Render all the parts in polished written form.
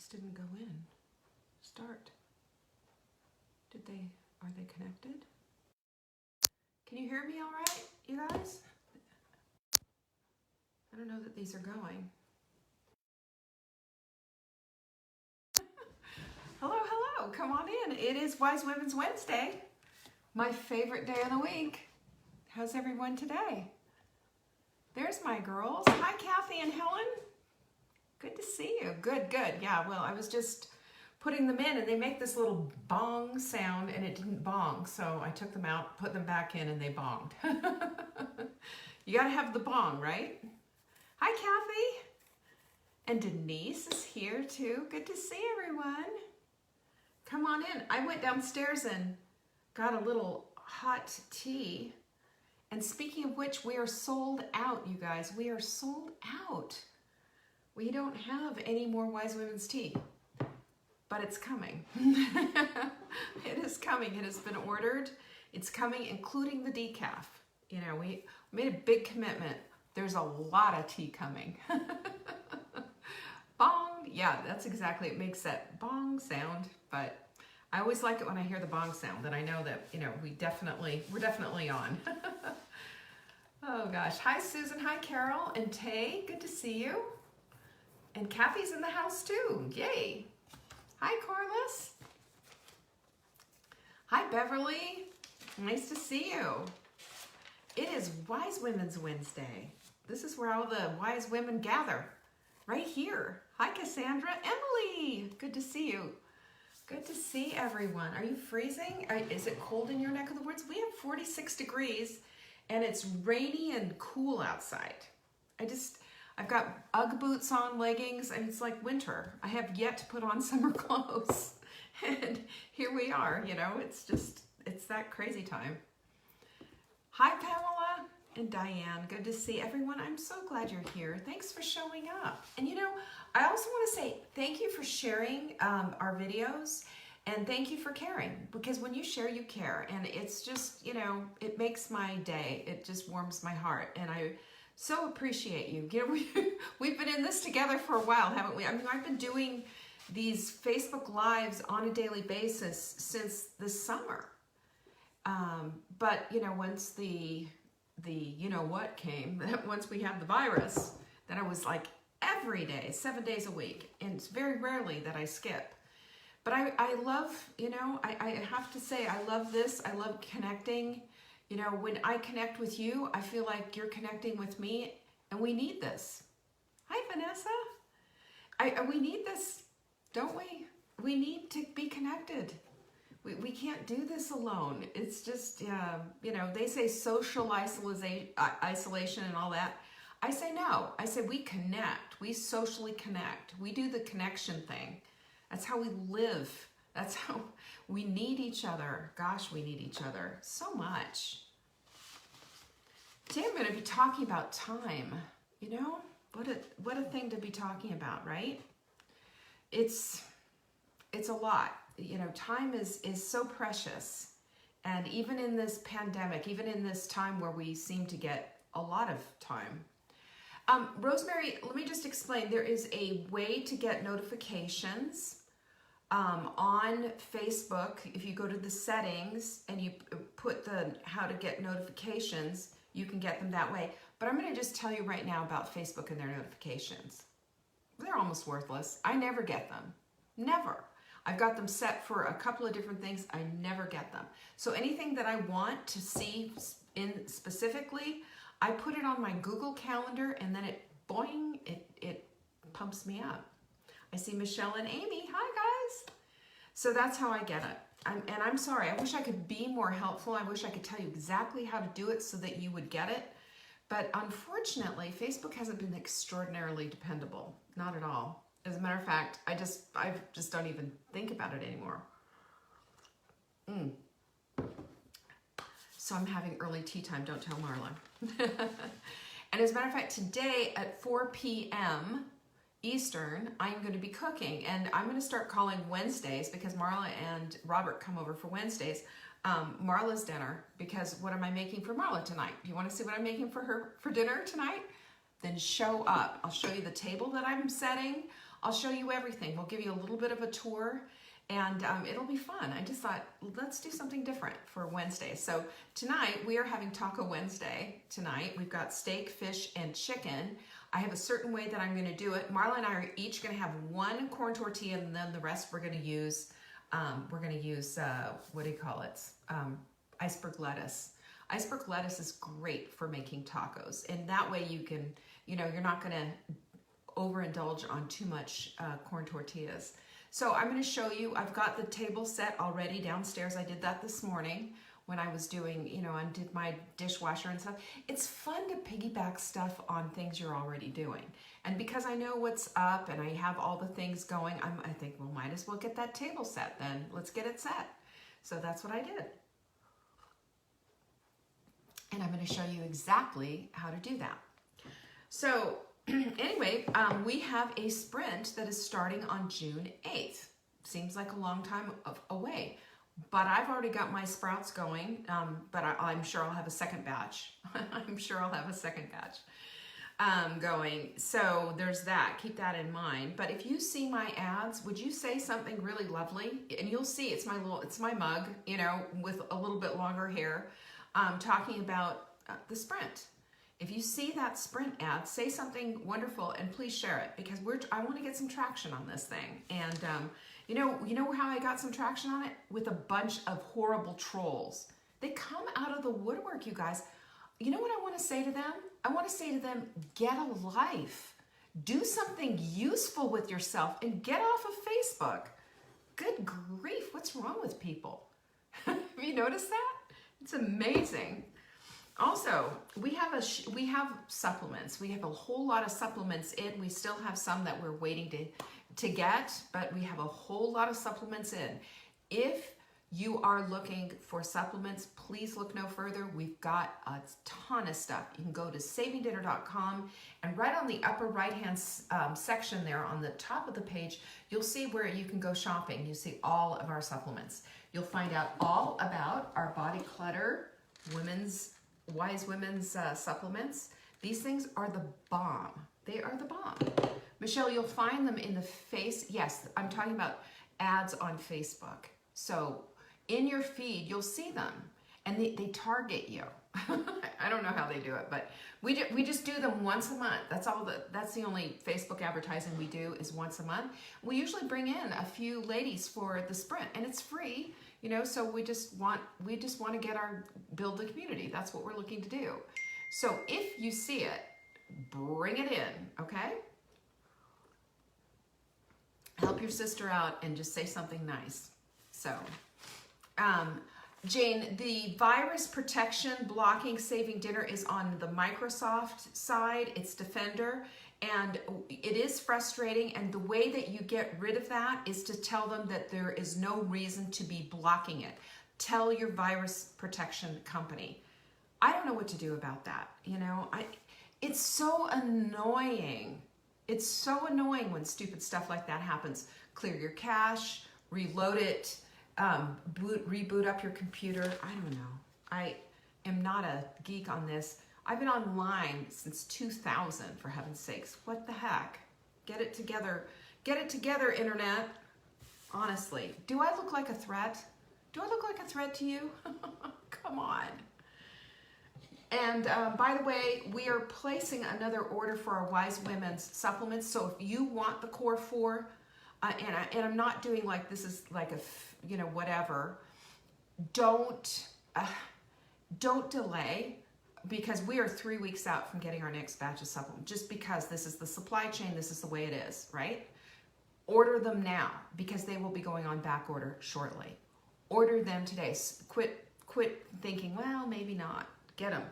This didn't go in. Start. Are they connected? Can you hear me all right, you guys? I don't know that these are going. Hello, hello, come on in. It is Wise Women's Wednesday, my favorite day of the week. How's everyone today? There's my girls. Hi, Kathy and Helen. Good to see you. Good, good. Yeah, well, I was just putting them in and they make this little bong sound and it didn't bong. So I took them out, put them back in and they bonged. You gotta have the bong, right? Hi, Kathy. And Denise is here too. Good to see everyone. Come on in. I went downstairs and got a little hot tea. And speaking of which, we are sold out, you guys. We are sold out. We don't have any more Wise Women's tea, but it's coming. It is coming. It has been ordered. It's coming, including the decaf. You know, we made a big commitment. There's a lot of tea coming. Bong. Yeah, that's exactly. It makes that bong sound, but I always like it when I hear the bong sound, that I know that, you know, we're definitely on. Oh gosh. Hi, Susan. Hi, Carol and Tay. Good to see you. And Kathy's in the house too. Yay. Hi, Corliss. Hi, Beverly. Nice to see you. It is Wise Women's Wednesday. This is where all the wise women gather. Right here. Hi, Cassandra. Emily. Good to see you. Good to see everyone. Are you freezing? Is it cold in your neck of the woods? We have 46 degrees and it's rainy and cool outside. I've got Ugg boots on, leggings, and it's like winter. I have yet to put on summer clothes. And here we are, you know, it's that crazy time. Hi, Pamela and Diane. Good to see everyone. I'm so glad you're here. Thanks for showing up. And you know, I also want to say thank you for sharing our videos, and thank you for caring, because when you share, you care. And it's just, you know, it makes my day. It just warms my heart. And I so appreciate you. You know, we've been in this together for a while, haven't we? I mean, I've been doing these Facebook Lives on a daily basis since this summer. But, you know, once the you know what came, once we had the virus, then I was like every day, 7 days a week. And it's very rarely that I skip. But I love, you know, I have to say, I love this. I love connecting. You know, when I connect with you, I feel like you're connecting with me, and we need this. Hi, Vanessa. We need this, don't we? We need to be connected. We can't do this alone. It's just, you know, they say social isolation and all that. I say no. I say we connect. We socially connect. We do the connection thing. That's how we live. That's how we need each other. Gosh, we need each other so much. Today I'm going to be talking about time. You know, what a thing to be talking about, right? It's a lot. You know, time is so precious. And even in this pandemic, even in this time where we seem to get a lot of time. Rosemary, let me just explain. There is a way to get notifications on Facebook. If you go to the settings and you put the how to get notifications, you can get them that way. But I'm going to just tell you right now about Facebook and their notifications. They're almost worthless. I never get them. Never. I've got them set for a couple of different things. I never get them. So anything that I want to see in specifically, I put it on my Google Calendar, and then it, boing, it pumps me up. I see Michelle and Amy. Hi, guys. So that's how I get it. And I'm sorry. I wish I could be more helpful. I wish I could tell you exactly how to do it so that you would get it. But unfortunately, Facebook hasn't been extraordinarily dependable. Not at all. As a matter of fact, I just don't even think about it anymore. So I'm having early tea time. Don't tell Marla. And as a matter of fact, today at 4 p.m. Eastern, I'm going to be cooking. And I'm going to start calling Wednesdays, because Marla and Robert come over for Wednesdays, Marla's dinner. Because what am I making for Marla tonight? Do you want to see what I'm making for her for dinner tonight? Then show up. I'll show you the table that I'm setting. I'll show you everything. We'll give you a little bit of a tour, and it'll be fun. I just thought, let's do something different for Wednesday. So tonight, we are having Taco Wednesday tonight. We've got steak, fish, and chicken. I have a certain way that I'm gonna do it. Marla and I are each gonna have one corn tortilla, and then the rest we're gonna use, what do you call it? Iceberg lettuce. Iceberg lettuce is great for making tacos, and that way you can, you're not gonna overindulge on too much corn tortillas. So I'm gonna show you, I've got the table set already downstairs. I did that this morning when I was doing, undid my dishwasher and stuff. It's fun to piggyback stuff on things you're already doing. And because I know what's up and I have all the things going, I think, well, might as well get that table set then. Let's get it set. So that's what I did. And I'm going to show you exactly how to do that. So anyway, we have a sprint that is starting on June 8th. Seems like a long time away, but I've already got my sprouts going, but I'm sure I'll have a second batch. I'm sure I'll have a second batch going. So there's that. Keep that in mind. But if you see my ads, would you say something really lovely? And you'll see it's my mug, with a little bit longer hair. Talking about the sprint. If you see that sprint ad, say something wonderful and please share it, because I want to get some traction on this thing. And you know how I got some traction on it? With a bunch of horrible trolls. They come out of the woodwork, you guys. You know what I want to say to them? I want to say to them, get a life. Do something useful with yourself and get off of Facebook. Good grief, what's wrong with people? Have you noticed that? It's amazing. Also, we have supplements. We have a whole lot of supplements in. We still have some that we're waiting to get, but we have a whole lot of supplements in. If you are looking for supplements, please look no further. We've got a ton of stuff. You can go to savingdinner.com, and right on the upper right-hand section there on the top of the page, you'll see where you can go shopping. You see all of our supplements. You'll find out all about our body clutter, wise women's supplements. These things are the bomb. They are the bomb. Michelle, you'll find them in the yes, I'm talking about ads on Facebook. So in your feed, you'll see them, and they target you. I don't know how they do it, but we just do them once a month. That's the only Facebook advertising we do is once a month. We usually bring in a few ladies for the sprint, and it's free, so we just want to build the community. That's what we're looking to do. So if you see it, bring it in, okay? Help your sister out and just say something nice. So, Jane, the virus protection blocking Saving Dinner is on the Microsoft side. It's Defender, and it is frustrating. And the way that you get rid of that is to tell them that there is no reason to be blocking it. Tell your virus protection company. I don't know what to do about that. It's so annoying. It's so annoying when stupid stuff like that happens. Clear your cache, reload it, reboot up your computer. I don't know. I am not a geek on this. I've been online since 2000, for heaven's sakes. What the heck? Get it together. Get it together, Internet. Honestly. Do I look like a threat? Do I look like a threat to you? Come on. And by the way, we are placing another order for our Wise Women's supplements. So if you want the Core 4, and I'm not doing like this is like a, whatever, don't delay, because we are 3 weeks out from getting our next batch of supplements, just because this is the supply chain, this is the way it is, right? Order them now, because they will be going on back order shortly. Order them today. Quit thinking, well, maybe not. Get them.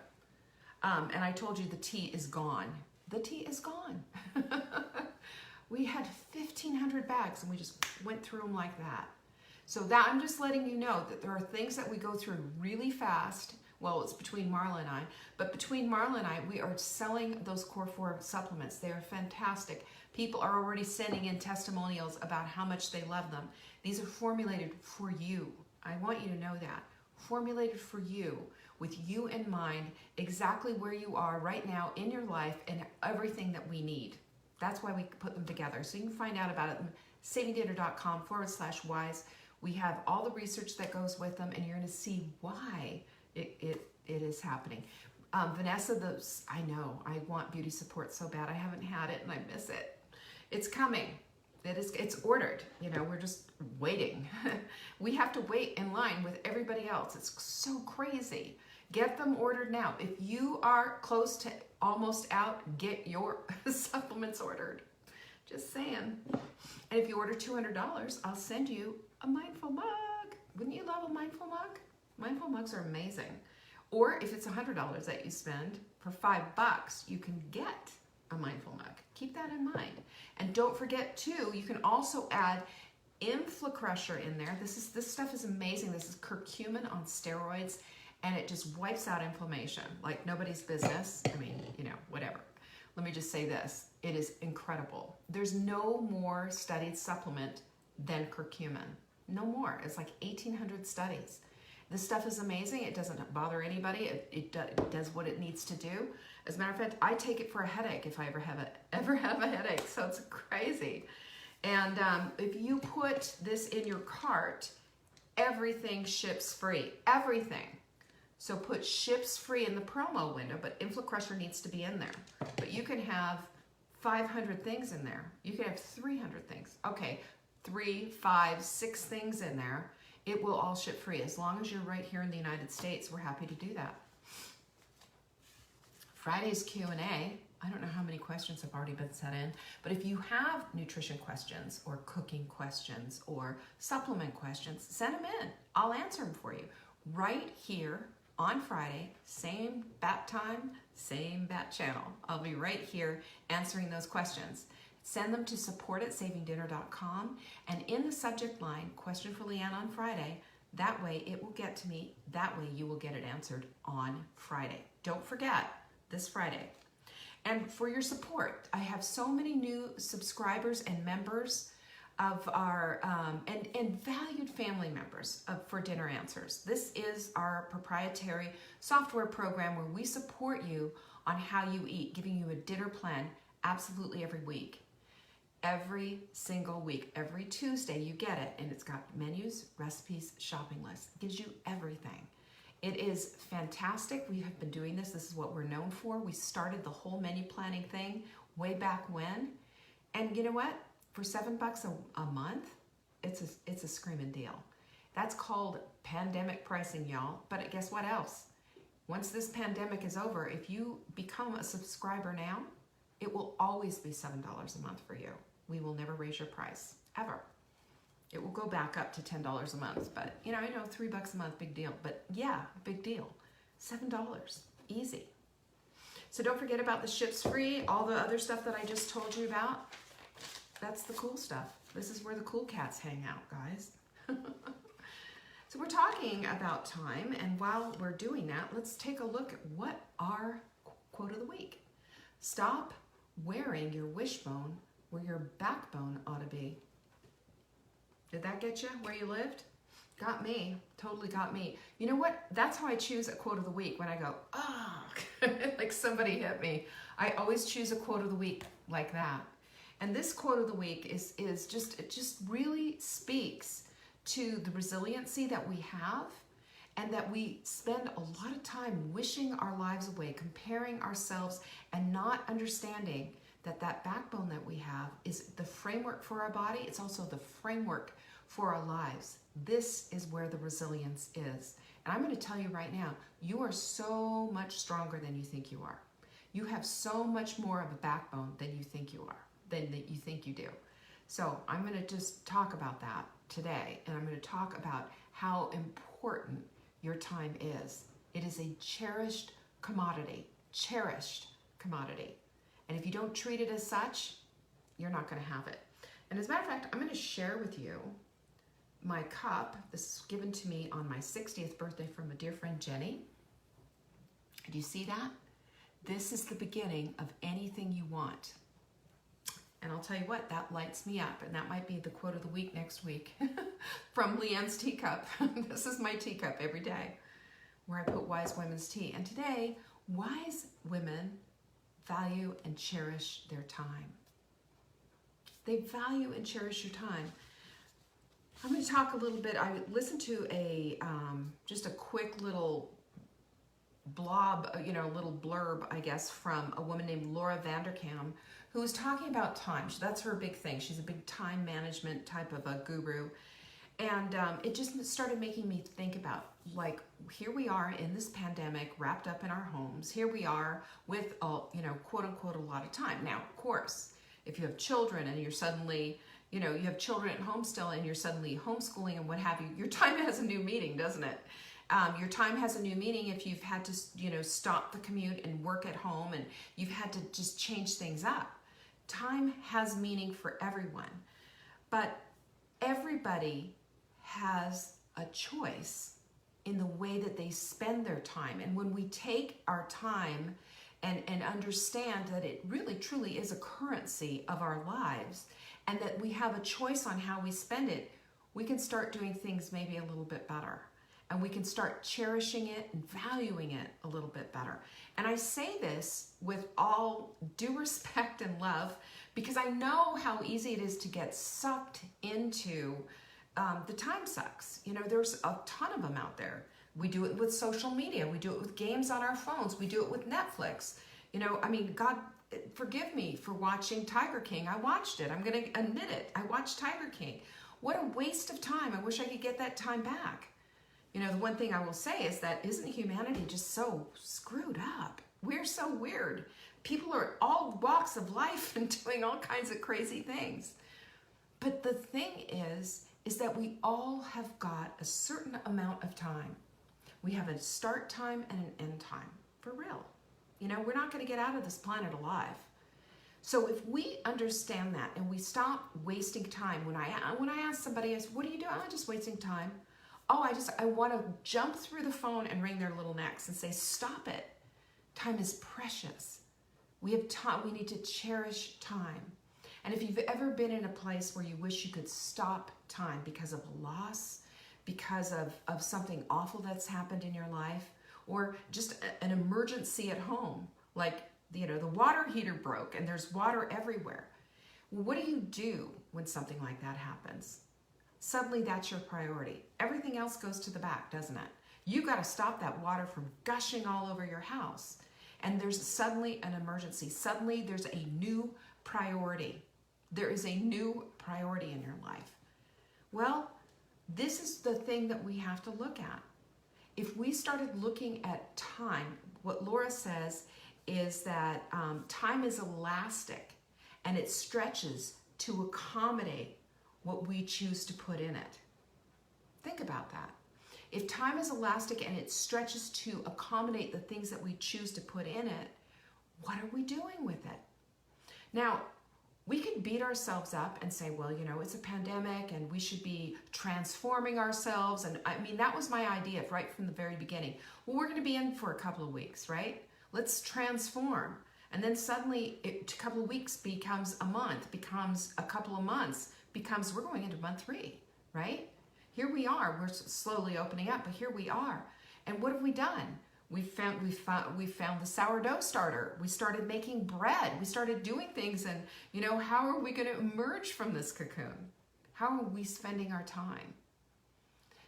And I told you the tea is gone. The tea is gone. We had 1,500 bags and we just went through them like that. So that, I'm just letting you know that there are things that we go through really fast. Well, it's between Marla and I, but between Marla and I, we are selling those Core 4 supplements. They are fantastic. People are already sending in testimonials about how much they love them. These are formulated for you. I want you to know that. Formulated for you, with you in mind, exactly where you are right now in your life and everything that we need. That's why we put them together. So you can find out about it at savingdinner.com/wise. We have all the research that goes with them, and you're going to see why it is happening. Vanessa, I know, I want beauty support so bad. I haven't had it and I miss it. It's coming. It's ordered. You know, we're just waiting. We have to wait in line with everybody else. It's so crazy. Get them ordered now. If you are close to almost out, get your supplements ordered. Just saying. And if you order $200, I'll send you a mindful mug. Wouldn't you love a mindful mug? Mindful mugs are amazing. Or if it's $100 that you spend, for $5, you can get a mindful mug. Keep that in mind. And don't forget too, you can also add Inflacrusher in there. This stuff is amazing. This is curcumin on steroids, and it just wipes out inflammation like nobody's business. I mean, you know, whatever. Let me just say this. It is incredible. There's no more studied supplement than curcumin. No more. It's like 1,800 studies. This stuff is amazing. It doesn't bother anybody. It does what it needs to do. As a matter of fact, I take it for a headache if I ever have a headache. So it's crazy. And if you put this in your cart, everything ships free. Everything. So put ships free in the promo window, but Inflacrusher needs to be in there. But you can have 500 things in there. You can have 300 things. Okay, 3, 5, 6 things in there. It will all ship free. As long as you're right here in the United States, we're happy to do that. Friday's Q&A. I don't know how many questions have already been sent in, but if you have nutrition questions or cooking questions or supplement questions, send them in. I'll answer them for you right here on Friday, same bat time, same bat channel. I'll be right here answering those questions. Send them to support@savingdinner.com, and in the subject line, question for Leanne on Friday. That way it will get to me. That way you will get it answered on Friday. Don't forget, this Friday. And for your support, I have so many new subscribers and members of our, and valued family members for Dinner Answers. This is our proprietary software program where we support you on how you eat, giving you a dinner plan absolutely every week. Every single week, every Tuesday you get it, and it's got menus, recipes, shopping lists. It gives you everything. It is fantastic. We have been doing this. This is what we're known for. We started the whole menu planning thing way back when. And you know what? For $7 a month, it's a screaming deal. That's called pandemic pricing, y'all. But guess what else? Once this pandemic is over, if you become a subscriber now, it will always be $7 a month for you. We will never raise your price, ever. It will go back up to $10 a month, but you know, I know $3 a month, big deal. But yeah, big deal. $7, easy. So don't forget about the ships free, all the other stuff that I just told you about. That's the cool stuff. This is where the cool cats hang out, guys. So we're talking about time, and while we're doing that, let's take a look at what our quote of the week. Stop wearing your wishbone where your backbone ought to be. Did that get you where you lived? Got me. Totally got me. You know what? That's how I choose a quote of the week when I go, oh, like somebody hit me. I always choose a quote of the week like that. And this quote of the week is just, it just really speaks to the resiliency that we have, and that we spend a lot of time wishing our lives away, comparing ourselves, and not understanding that that backbone that we have is the framework for our body. It's also the framework for our lives. This is where the resilience is. And I'm going to tell you right now, you are so much stronger than you think you are. You have so much more of a backbone than you think you are, than that you think you do. So I'm going to just talk about that today, and I'm going to talk about how important your time is. It is a cherished commodity, And if you don't treat it as such, you're not going to have it. And as a matter of fact, I'm going to share with you my cup. This is given to me on my 60th birthday from a dear friend, Jenny. Do you see that? This is the beginning of anything you want. And I'll tell you what, that lights me up. And that might be the quote of the week next week from Leanne's teacup. This is my teacup every day where I put wise women's tea. And today, wise women value and cherish their time. They value and cherish your time. I'm going to talk a little bit. I listened to just a quick little blob, little blurb, I guess, from a woman named Laura Vanderkam, who was talking about time. That's her big thing. She's a big time management type of a guru. And it just started making me think about, like, here we are in this pandemic, wrapped up in our homes. Here we are with, quote unquote, a lot of time. Now, of course, if you have children and you're suddenly, you have children at home still and you're suddenly homeschooling and what have you, your time has a new meaning, doesn't it? Your time has a new meaning if you've had to, stop the commute and work at home and you've had to just change things up. Time has meaning for everyone, but everybody has a choice in the way that they spend their time. And when we take our time and understand that it really truly is a currency of our lives and that we have a choice on how we spend it, we can start doing things maybe a little bit better. And we can start cherishing it and valuing it a little bit better. And I say this with all due respect and love because I know how easy it is to get sucked into the time sucks. There's a ton of them out there. We do it with social media. We do it with games on our phones. We do it with Netflix. God, forgive me for watching Tiger King. I watched it. I'm going to admit it. I watched Tiger King. What a waste of time. I wish I could get that time back. The one thing I will say is that isn't humanity just so screwed up? We're so weird. People are all walks of life and doing all kinds of crazy things. But the thing is that we all have got a certain amount of time. We have a start time and an end time, for real. We're not going to get out of this planet alive. So if we understand that and we stop wasting time, when I ask somebody, I say, what are you doing? I'm just wasting time. Oh, I want to jump through the phone and wring their little necks and say, stop it. Time is precious. We have time. We need to cherish time. And if you've ever been in a place where you wish you could stop time because of a loss, because of something awful that's happened in your life, or just an emergency at home, like, the water heater broke and there's water everywhere. What do you do when something like that happens? Suddenly that's your priority. Everything else goes to the back, doesn't it? You got to stop that water from gushing all over your house. And there's suddenly an emergency. Suddenly there's a new priority. There is a new priority in your life. Well, this is the thing that we have to look at. If we started looking at time, what Laura says is that time is elastic and it stretches to accommodate what we choose to put in it. Think about that. If time is elastic and it stretches to accommodate the things that we choose to put in it, what are we doing with it? Now, we can beat ourselves up and say, well, it's a pandemic and we should be transforming ourselves. And that was my idea right from the very beginning. Well, we're going to be in for a couple of weeks, right? Let's transform. And then suddenly a couple of weeks becomes a month, becomes a couple of months, becomes we're going into month 3, right? Here we are. We're slowly opening up, but here we are. And what have we done? We found the sourdough starter. We started making bread. We started doing things, and how are we going to emerge from this cocoon? How are we spending our time?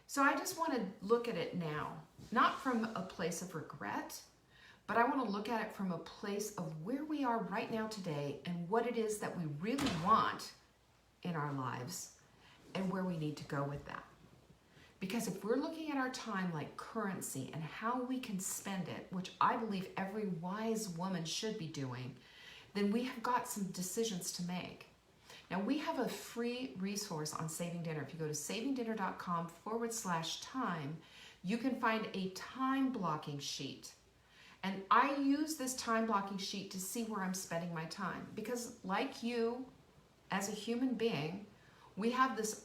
So I just want to look at it now, not from a place of regret, but I want to look at it from a place of where we are right now today and what it is that we really want in our lives and where we need to go with that. Because if we're looking at our time like currency and how we can spend it, which I believe every wise woman should be doing, then we have got some decisions to make. Now, we have a free resource on Saving Dinner. If you go to savingdinner.com/time, you can find a time blocking sheet. And I use this time blocking sheet to see where I'm spending my time. Because like you, as a human being, we have this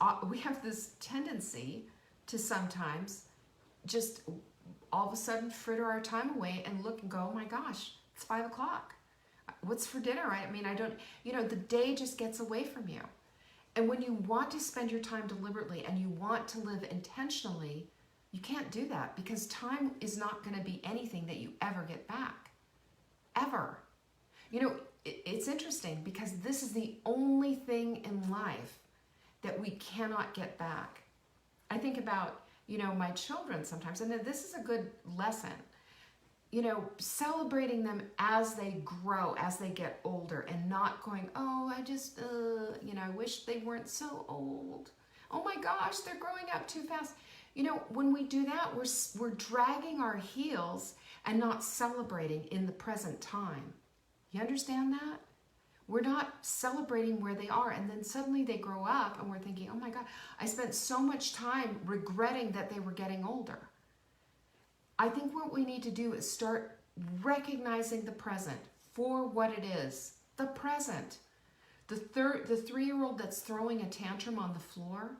tendency to sometimes just all of a sudden fritter our time away and look and go, oh my gosh, it's 5 o'clock. What's for dinner? The day just gets away from you. And when you want to spend your time deliberately and you want to live intentionally, you can't do that because time is not going to be anything that you ever get back. Ever. it's interesting because this is the only thing in life that we cannot get back. I think about, my children sometimes, and this is a good lesson, celebrating them as they grow, as they get older, and not going, oh, I just, I wish they weren't so old. Oh my gosh, they're growing up too fast. When we do that, we're dragging our heels and not celebrating in the present time. You understand that? We're not celebrating where they are, and then suddenly they grow up and we're thinking, oh my God, I spent so much time regretting that they were getting older. I think what we need to do is start recognizing the present for what it is, the present. The 3-year-old that's throwing a tantrum on the floor,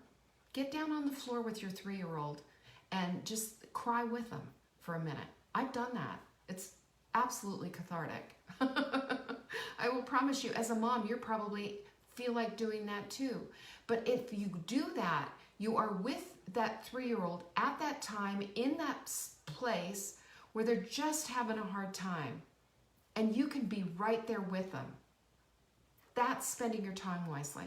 get down on the floor with your 3-year-old and just cry with them for a minute. I've done that. It's absolutely cathartic. I will promise you, as a mom, you probably feel like doing that too. But if you do that, you are with that 3-year-old at that time in that place where they're just having a hard time, and you can be right there with them. That's spending your time wisely.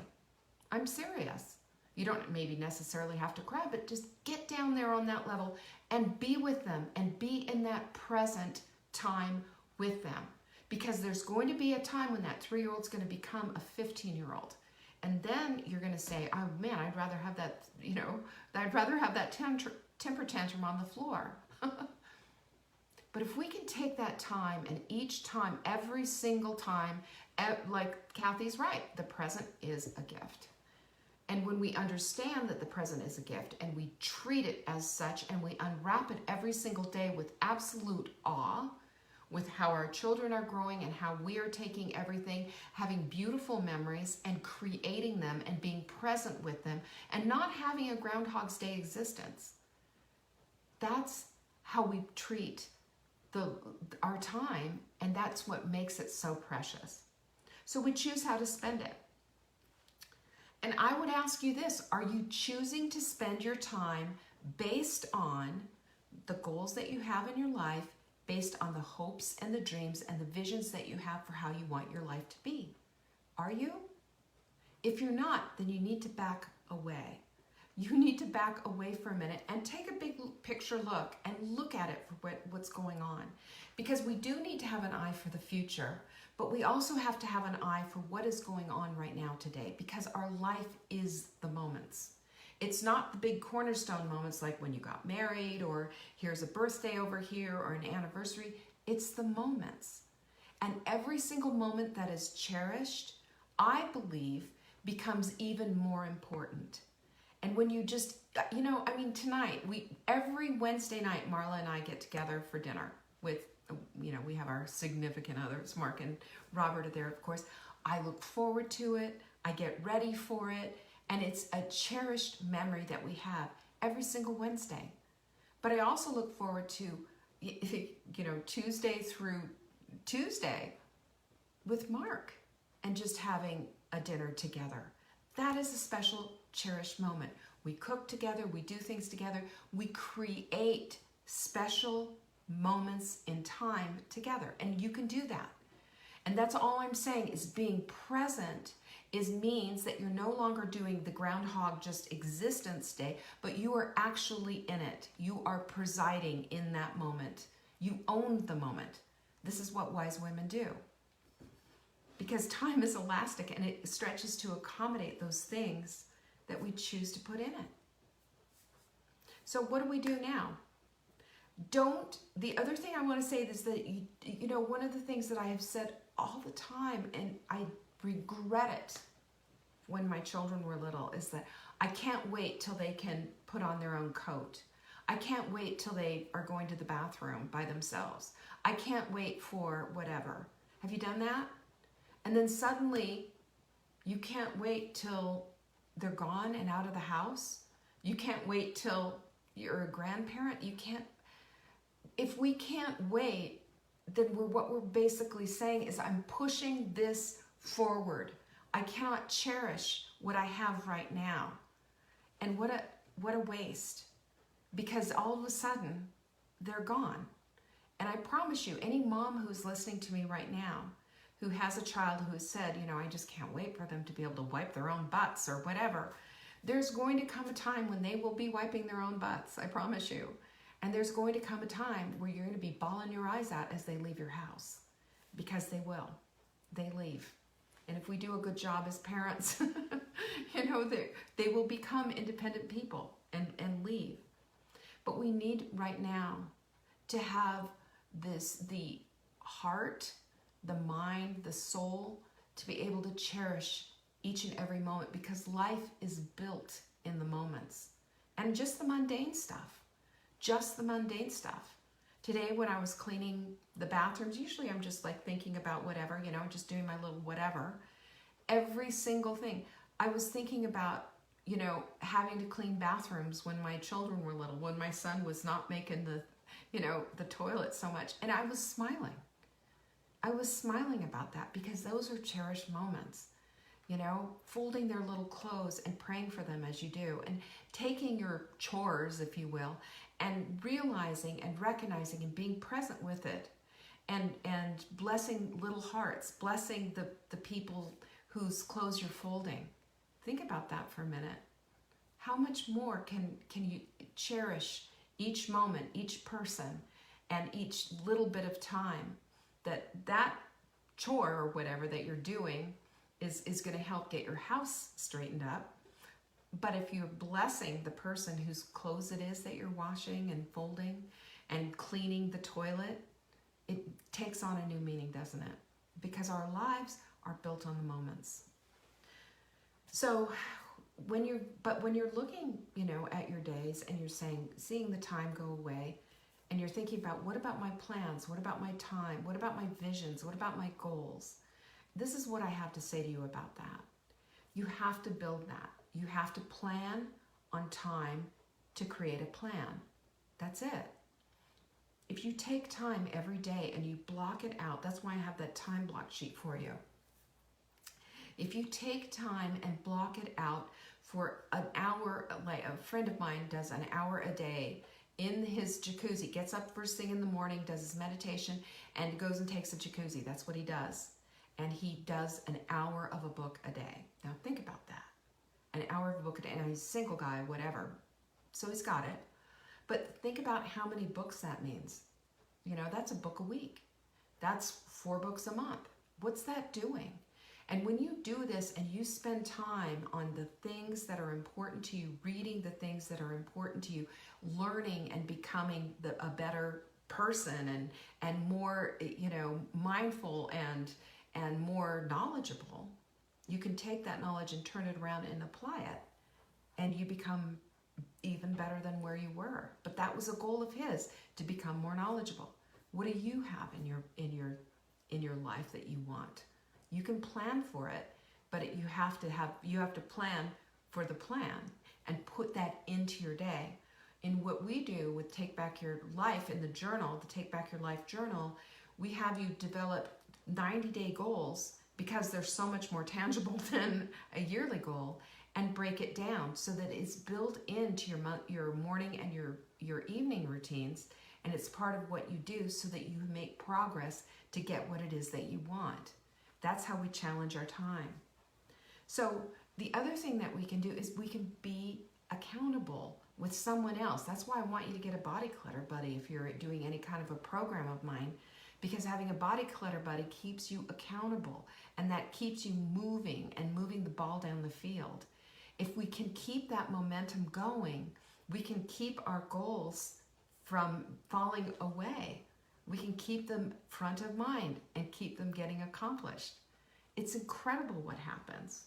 I'm serious. You don't maybe necessarily have to cry, but just get down there on that level and be with them and be in that present time with them. Because there's going to be a time when that 3-year-old's going to become a 15-year-old. And then you're going to say, oh man, I'd rather have that, I'd rather have that temper tantrum on the floor. But if we can take that time, and each time, every single time, like Kathy's right, the present is a gift. And when we understand that the present is a gift and we treat it as such and we unwrap it every single day with absolute awe, with how our children are growing and how we are taking everything, having beautiful memories and creating them and being present with them and not having a Groundhog's Day existence. That's how we treat our time, and that's what makes it so precious. So we choose how to spend it. And I would ask you this, are you choosing to spend your time based on the goals that you have in your life, based on the hopes and the dreams and the visions that you have for how you want your life to be? Are you? If you're not, then you need to back away. You need to back away for a minute and take a big picture look and look at it for what's going on. Because we do need to have an eye for the future, but we also have to have an eye for what is going on right now today, because our life is the moments. It's not the big cornerstone moments like when you got married or here's a birthday over here or an anniversary. It's the moments. And every single moment that is cherished, I believe, becomes even more important. And when you just, tonight, every Wednesday night, Marla and I get together for dinner with, we have our significant others, Mark and Robert are there, of course. I look forward to it. I get ready for it. And it's a cherished memory that we have every single Wednesday. But I also look forward to, Tuesday through Tuesday with Mark and just having a dinner together. That is a special, cherished moment. We cook together, we do things together, we create special moments in time together. And you can do that. And that's all I'm saying is being present means that you're no longer doing the Groundhog just existence day, but you are actually in it. You are presiding in that moment. You own the moment. This is what wise women do. Because time is elastic and it stretches to accommodate those things that we choose to put in it. So what do we do now? The other thing I want to say is that, one of the things that I have said all the time, and I regret it when my children were little, is that I can't wait till they can put on their own coat. I can't wait till they are going to the bathroom by themselves. I can't wait for whatever. Have you done that? And then suddenly you can't wait till they're gone and out of the house. You can't wait till you're a grandparent. If we can't wait, then what we're basically saying is I'm pushing this forward. I cannot cherish what I have right now. And what a waste. Because all of a sudden, they're gone. And I promise you, any mom who's listening to me right now, who has a child who has said, you know, I just can't wait for them to be able to wipe their own butts or whatever. There's going to come a time when they will be wiping their own butts, I promise you. And there's going to come a time where you're going to be bawling your eyes out as they leave your house, because they will. They leave. And if we do a good job as parents, you know, they will become independent people and leave. But we need right now to have the heart, the mind, the soul, to be able to cherish each and every moment, because life is built in the moments. And just the mundane stuff. Just the mundane stuff. Today when I was cleaning the bathrooms, usually I'm just like thinking about whatever, you know, just doing my little whatever. Every single thing. I was thinking about, you know, having to clean bathrooms when my children were little, when my son was not making the, you know, the toilet so much. And I was smiling. I was smiling about that, because those are cherished moments. You know, folding their little clothes and praying for them as you do, and taking your chores, if you will, and realizing and recognizing and being present with it, and blessing little hearts, blessing the people whose clothes you're folding. Think about that for a minute. How much more can you cherish each moment, each person, and each little bit of time that chore or whatever that you're doing is going to help get your house straightened up. But if you're blessing the person whose clothes it is that you're washing and folding and cleaning the toilet, it takes on a new meaning, doesn't it? Because our lives are built on the moments. So when you're looking, you know, at your days and you're seeing the time go away, and you're thinking about, what about my plans? What about my time? What about my visions? What about my goals? This is what I have to say to you about that. You have to build that. You have to plan on time to create a plan. That's it. If you take time every day and you block it out, that's why I have that time block sheet for you. If you take time and block it out for an hour, like a friend of mine does an hour a day in his jacuzzi, gets up first thing in the morning, does his meditation, and goes and takes a jacuzzi. That's what he does. And he does an hour of a book a day. Now think about that. An hour of a book a day. And he's a single guy, whatever. So he's got it. But think about how many books that means. You know, that's a book a week. That's 4 books a month. What's that doing? And when you do this and you spend time on the things that are important to you, reading the things that are important to you, learning and becoming a better person and more, you know, mindful and more knowledgeable, you can take that knowledge and turn it around and apply it, and you become even better than where you were. But that was a goal of his, to become more knowledgeable. What do you have in your life that you want? You can plan for it, but you have to plan for the plan and put that into your day. In what we do with Take Back Your Life, in the journal, the Take Back Your Life journal, we have you develop 90-day goals, because they're so much more tangible than a yearly goal, and break it down so that it's built into your morning and your evening routines, and it's part of what you do so that you make progress to get what it is that you want. That's how we challenge our time. So the other thing that we can do is we can be accountable with someone else. That's why I want you to get a body clutter buddy if you're doing any kind of a program of mine, because having a body clutter buddy keeps you accountable, and that keeps you moving and moving the ball down the field. If we can keep that momentum going, we can keep our goals from falling away. We can keep them front of mind and keep them getting accomplished. It's incredible what happens.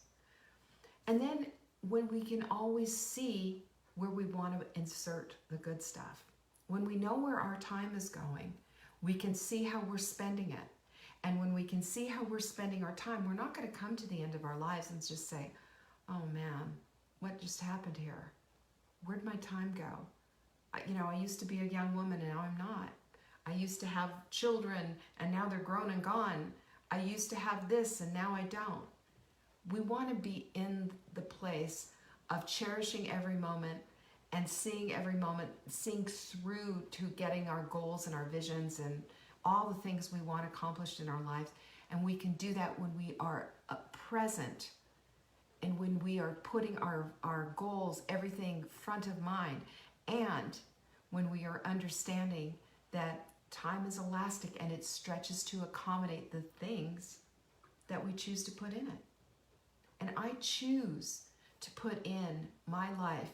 And then when we can always see where we want to insert the good stuff, when we know where our time is going, we can see how we're spending it. And when we can see how we're spending our time, we're not going to come to the end of our lives and just say, oh man, what just happened here? Where'd my time go? I used to be a young woman and now I'm not. I used to have children and now they're grown and gone. I used to have this and now I don't. We want to be in the place of cherishing every moment and seeing every moment, seeing through to getting our goals and our visions and all the things we want accomplished in our lives. And we can do that when we are present and when we are putting our goals, everything front of mind, and when we are understanding that time is elastic and it stretches to accommodate the things that we choose to put in it. And I choose to put in my life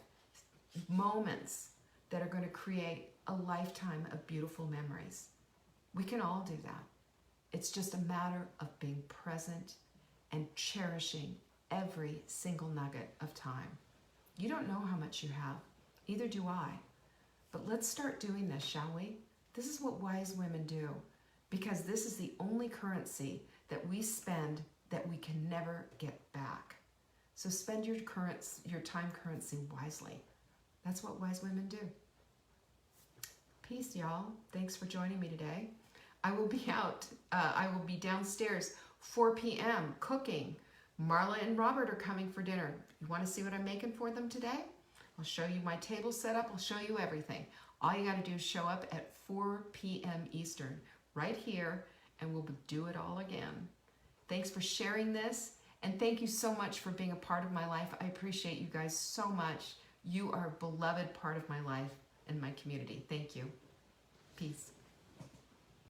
moments that are going to create a lifetime of beautiful memories. We can all do that. It's just a matter of being present and cherishing every single nugget of time. You don't know how much you have, either do I. But let's start doing this, shall we? This is what wise women do, because this is the only currency that we spend that we can never get back. So spend your time currency wisely. That's what wise women do. Peace, y'all. Thanks for joining me today. I will be downstairs 4 p.m. cooking. Marla and Robert are coming for dinner. You want to see what I'm making for them today? I'll show you my table setup. I'll show you everything. All you got to do is show up at 4 p.m. Eastern right here, and we'll do it all again. Thanks for sharing this, and thank you so much for being a part of my life. I appreciate you guys so much. You are a beloved part of my life and my community. Thank you. Peace.